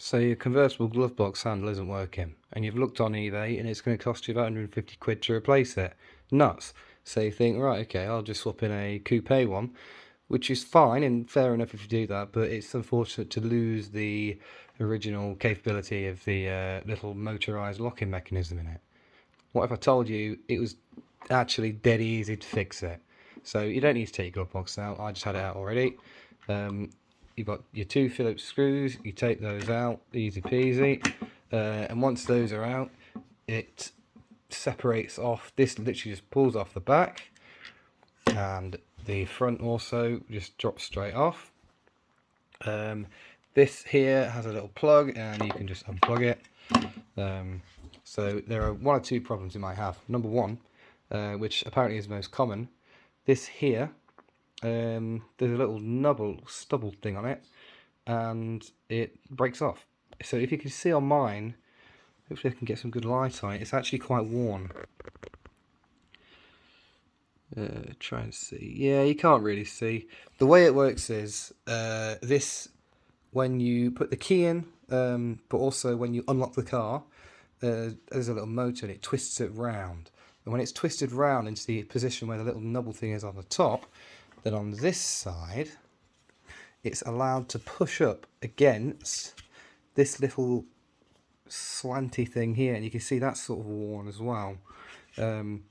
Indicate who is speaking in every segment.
Speaker 1: So your convertible glove box handle isn't working, and you've looked on eBay and it's going to cost you about 150 quid to replace it. Nuts. So you think, right, okay, I'll just swap in a coupe one, which is fine and fair enough if you do that, but it's unfortunate to lose the original capability of the little motorized locking mechanism in it. What if I told you it was actually dead easy to fix it? So you don't need to take your glove box out, I just had it out already. You've got your two Phillips screws, you take those out, easy peasy, and once those are out, it separates off. This literally just pulls off the back, and the front also just drops straight off. This here has a little plug, and you can just unplug it. So there are one or two problems you might have. Number one, which apparently is most common, this here, there's a little stubble thing on it, and it breaks off. So if you can see on mine, hopefully I can get some good light on it, it's actually quite worn. Try and see. Yeah, you can't really see. The way it works is this, when you put the key in, but also when you unlock the car, there's a little motor and it twists it round. And when it's twisted round into the position where the little nubble thing is on the top, then on this side, it's allowed to push up against this little slanty thing here, and you can see that's sort of worn as well. And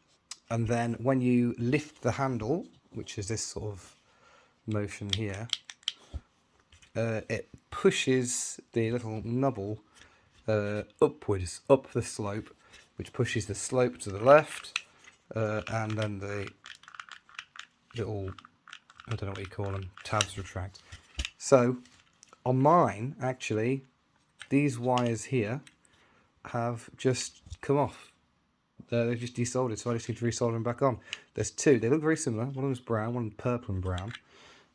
Speaker 1: then when you lift the handle, which is this sort of motion here, it pushes the little nubble upwards, up the slope, which pushes the slope to the left, and then the little, I don't know what you call them, tabs retract. So on mine, actually, these wires here have just come off. They've just desoldered, so I just need to resolder them back on. There's two. They look very similar. One of them's brown, one purple and brown.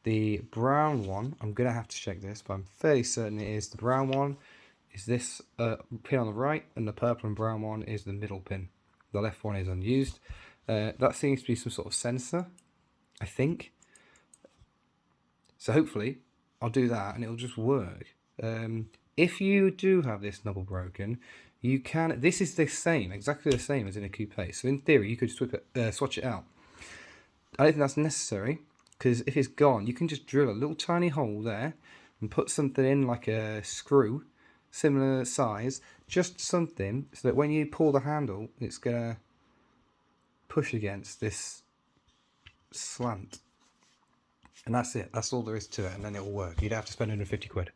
Speaker 1: The brown one, I'm going to have to check this, but I'm fairly certain it is. The brown one is this pin on the right, and the purple and brown one is the middle pin. The left one is unused. That seems to be some sort of sensor, I think. So hopefully I'll do that and it'll just work. If you do have this nubble broken, you can. This is the same, exactly the same as in a coupe. So in theory, you could swatch it out. I don't think that's necessary, because if it's gone, you can just drill a little tiny hole there and put something in, like a screw, similar size, just something, so that when you pull the handle, it's gonna push against this slant. And that's it. That's all there is to it, and then it will work. You'd have to spend 150 quid.